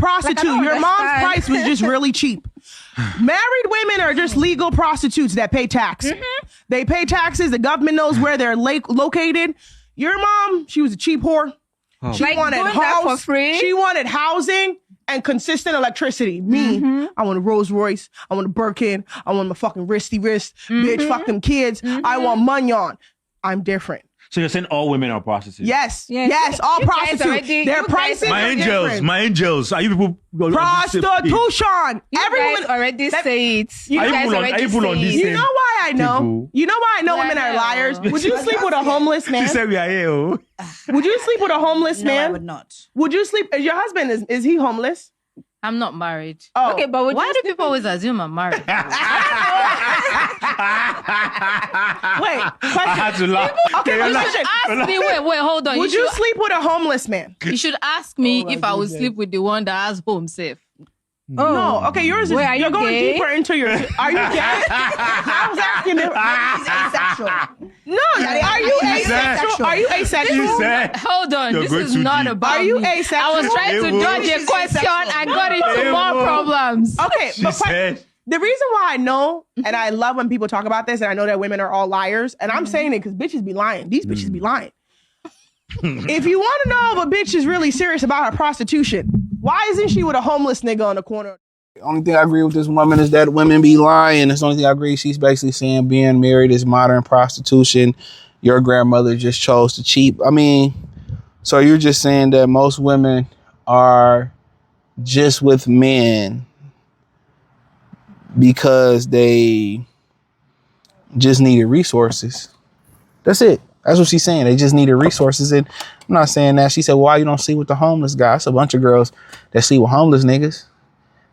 prostitute. Your mom's price was just really cheap. Married women are just legal prostitutes that pay tax. They pay taxes. The government knows where they're located. Your mom, she was a cheap whore. She wanted house for free. She wanted housing and consistent electricity. Me, I want a Rolls Royce. I want a Birkin. I want my fucking wristy wrist. Bitch, fuck them kids. I want money on. I'm different. So you're saying all women are prostitutes? Yes, all prostitutes. Their prices my angels. Are you people prostitution? Everyone already say it. You know why I know? You know why I know women are liars? Would you sleep with a homeless man? She said we are here. Would you sleep with a homeless man? I would not. Would you sleep? Your husband is he homeless? I'm not married. Oh. Okay, but why do people always assume I'm married? Wait, question. I had to laugh. Okay, you should ask me. Wait, hold on. Would you sleep with a homeless man? You should ask me if I would sleep with the one that has home safe. No, okay, yours is. You're going deeper into your. Are you gay? I was asking if asexual. No, are you asexual? Are you asexual? Hold on, this is not about. Are you me. asexual? I was trying to dodge a question and got into more problems. Okay, but the reason why I know, and I love when people talk about this, and I know that women are all liars, and I'm saying it because bitches be lying. These bitches be lying. If you want to know if a bitch is really serious about her prostitution, why isn't she with a homeless nigga on the corner? The only thing I agree with this woman is that women be lying. That's the only thing I agree. She's basically saying being married is modern prostitution. Your grandmother just chose to cheat. I mean, so you're just saying that most women are just with men because they just needed resources. That's it. That's what she's saying. They just needed resources. And I'm not saying that. She said, why you don't sleep with the homeless guy? It's a bunch of girls that sleep with homeless niggas.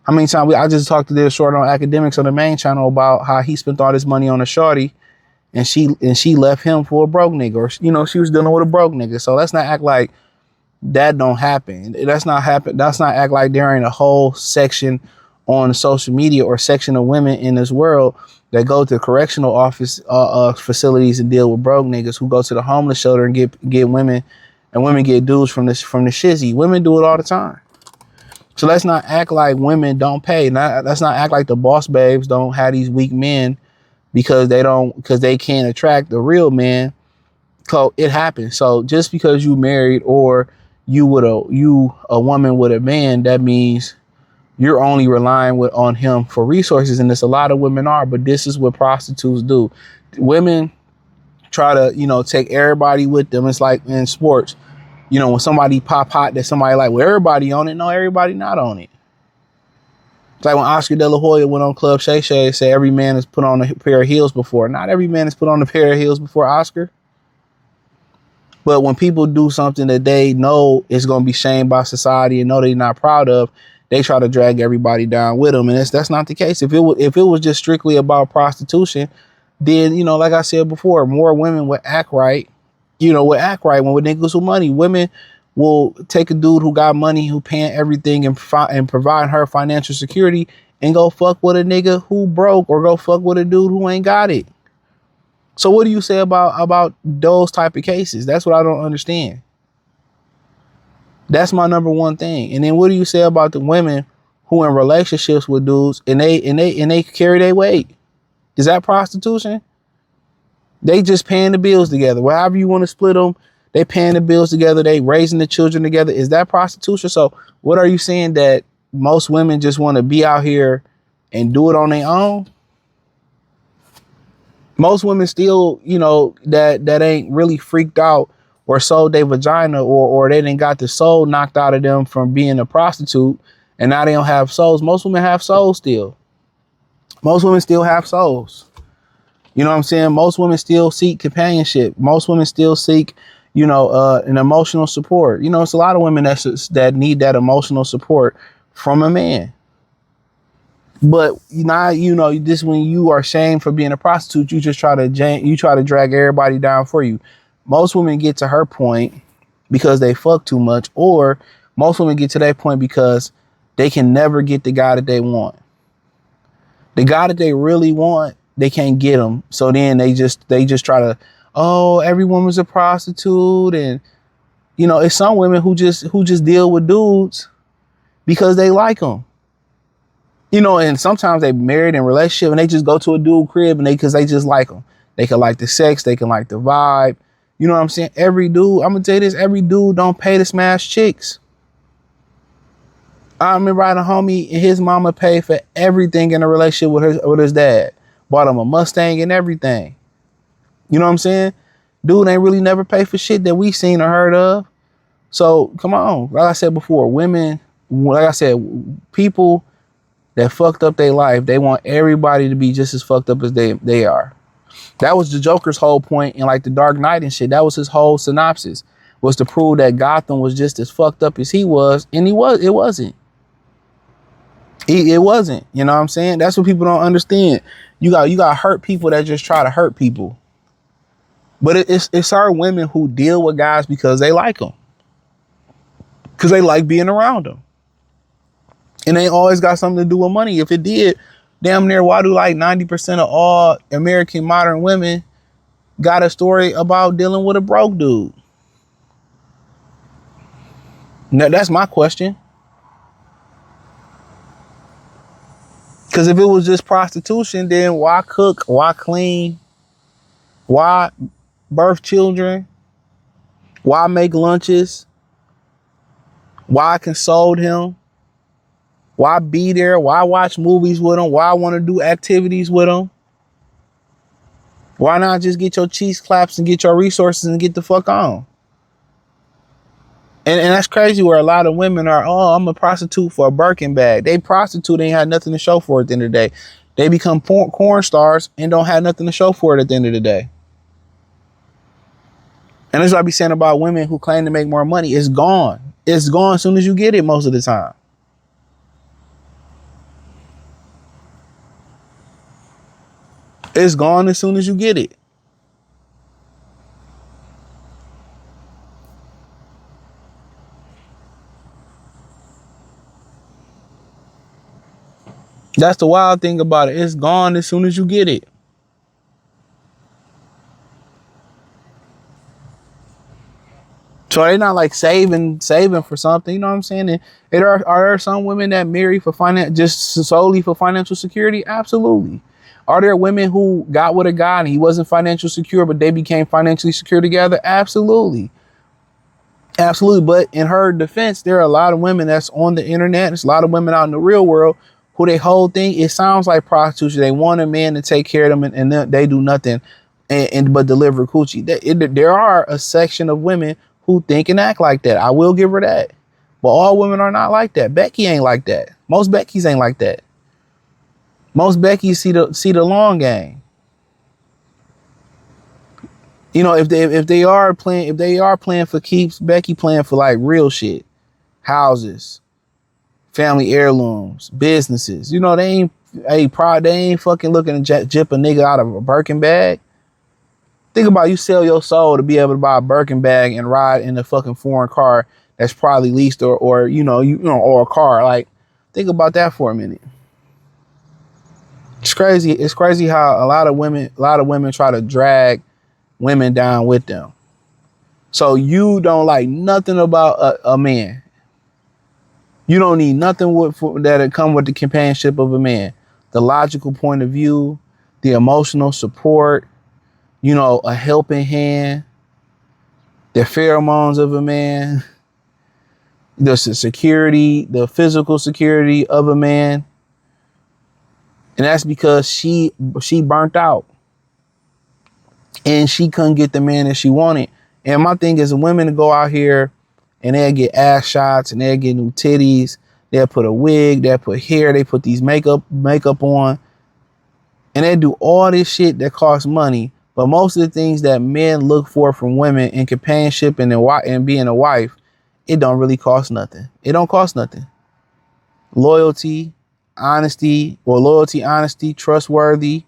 How many times I just talked to this short on academics on the main channel about how he spent all this money on a shorty and she left him for a broke nigga, or, you know, she was dealing with a broke nigga. So let's not act like that don't happen. That's not act like there ain't a whole section on social media or section of women in this world that go to correctional office facilities and deal with broke niggas, who go to the homeless shelter and get women, and women get dudes from the shizzy. Women do it all the time. So let's not act like women don't pay. Let's not act like the boss babes don't have these weak men because they can't attract the real man. So it happens. So just because you married or you a woman with a man, that means you're only relying on him for resources. And there's a lot of women are, but this is what prostitutes do. Women try to, take everybody with them. It's like in sports, when somebody pop hot, that somebody like, well, everybody on it. No, everybody not on it. It's like when Oscar De La Hoya went on Club Shay Shay and said every man has put on a pair of heels before. Not every man has put on a pair of heels before Oscar. But when people do something that they know is going to be shamed by society and know they're not proud of, they try to drag everybody down with them. And that's not the case. If it was just strictly about prostitution, then, like I said before, more women would act right. When with niggas with money, women will take a dude who got money, who paying everything and provide her financial security, and go fuck with a nigga who broke, or go fuck with a dude who ain't got it. So what do you say about those type of cases? That's what I don't understand. That's my number one thing. And then what do you say about the women who in relationships with dudes and they carry their weight? Is that prostitution? They just paying the bills together. However you want to split them, they paying the bills together. They raising the children together. Is that prostitution? So what are you saying, that most women just want to be out here and do it on their own? Most women still, that ain't really freaked out or sold their vagina or they didn't got the soul knocked out of them from being a prostitute, and now they don't have souls. Most women have souls still. Most women still have souls. You know what I'm saying? Most women still seek companionship. Most women still seek, an emotional support. It's a lot of women that need that emotional support from a man. But now, just when you are shamed for being a prostitute, you just try to drag everybody down for you. Most women get to her point because they fuck too much, or most women get to that point because they can never get the guy that they want. The guy that they really want, they can't get him. So then they just try to, every woman's a prostitute. And, it's some women who just deal with dudes because they like them. You know, and sometimes they married in a relationship and they just go to a dude crib and because they just like them. They can like the sex, they can like the vibe. You know what I'm saying? Every dude, I'm gonna tell you this, every dude don't pay to smash chicks. I remember I had a homie and his mama paid for everything in a relationship with his dad. Bought him a Mustang and everything. You know what I'm saying? Dude ain't really never paid for shit that we seen or heard of. So come on. Like I said before, women, like I said, people that fucked up their life, they want everybody to be just as fucked up as they are. That was the Joker's whole point in like the Dark Knight and shit. That was his whole synopsis, was to prove that Gotham was just as fucked up as he was, and it wasn't. It wasn't. You know what I'm saying? That's what people don't understand. You got hurt people that just try to hurt people. But it's our women who deal with guys because they like them. Because they like being around them. And they always got something to do with money. If it did, damn near, why do like 90% of all American modern women got a story about dealing with a broke dude? Now, that's my question. Because if it was just prostitution, then why cook? Why clean? Why birth children? Why make lunches? Why console him? Why be there? Why watch movies with him? Why want to do activities with him? Why not just get your cheeks claps and get your resources and get the fuck on? And that's crazy where a lot of women are, oh, I'm a prostitute for a Birkin bag. They prostitute ain't had nothing to show for it at the end of the day. They become porn stars and don't have nothing to show for it at the end of the day. And that's what I be saying about women who claim to make more money. It's gone. It's gone as soon as you get it most of the time. It's gone as soon as you get it. That's the wild thing about it. It's gone as soon as you get it. So they're not like saving for something. You know what I'm saying? And are there some women that marry for just solely for financial security? Absolutely. Are there women who got with a guy and he wasn't financially secure, but they became financially secure together? Absolutely. Absolutely. But in her defense, there are a lot of women that's on the internet. There's a lot of women out in the real world who their whole thing, it sounds like prostitution. They want a man to take care of them and they do nothing but deliver coochie. There are a section of women who think and act like that. I will give her that. But all women are not like that. Becky ain't like that. Most Beckys ain't like that. Most Beckys see the long game. You know, if they are playing for keeps, Becky playing for like real shit. Houses, family heirlooms, businesses. You know, they ain't fucking looking to jip a nigga out of a Birkin bag. Think about you sell your soul to be able to buy a Birkin bag and ride in a fucking foreign car that's probably leased or a car. Like, think about that for a minute. It's crazy. It's crazy how a lot of women try to drag women down with them. So you don't like nothing about a man. You don't need nothing that'll come with the companionship of a man. The logical point of view, the emotional support, a helping hand, the pheromones of a man, the security, the physical security of a man. And that's because she burnt out and she couldn't get the man that she wanted. And my thing is, women to go out here and they'll get ass shots and they'll get new titties. They'll put a wig, they'll put hair, they put these makeup on, and they do all this shit that costs money. But most of the things that men look for from women in companionship and being a wife, it don't really cost nothing. It don't cost nothing. Loyalty, honesty, trustworthy,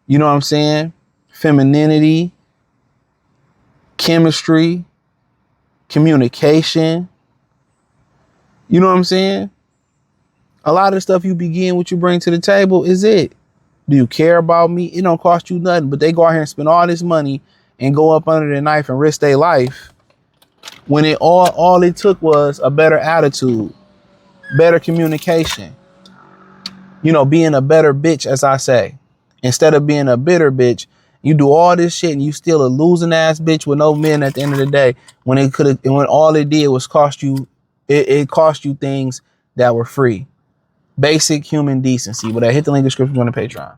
you know what I'm saying? Femininity, chemistry, communication. You know what I'm saying? A lot of the stuff you begin, what you bring to the table is it. Do you care about me? It don't cost you nothing, but they go out here and spend all this money and go up under the knife and risk their life when all it took was a better attitude. better communication. You know, being a better bitch, as I say. Instead of being a bitter bitch, you do all this shit and you still a losing ass bitch with no men at the end of the day. When all it did was cost you, it cost you things that were free. Basic human decency. But I hit the link in the description on the Patreon.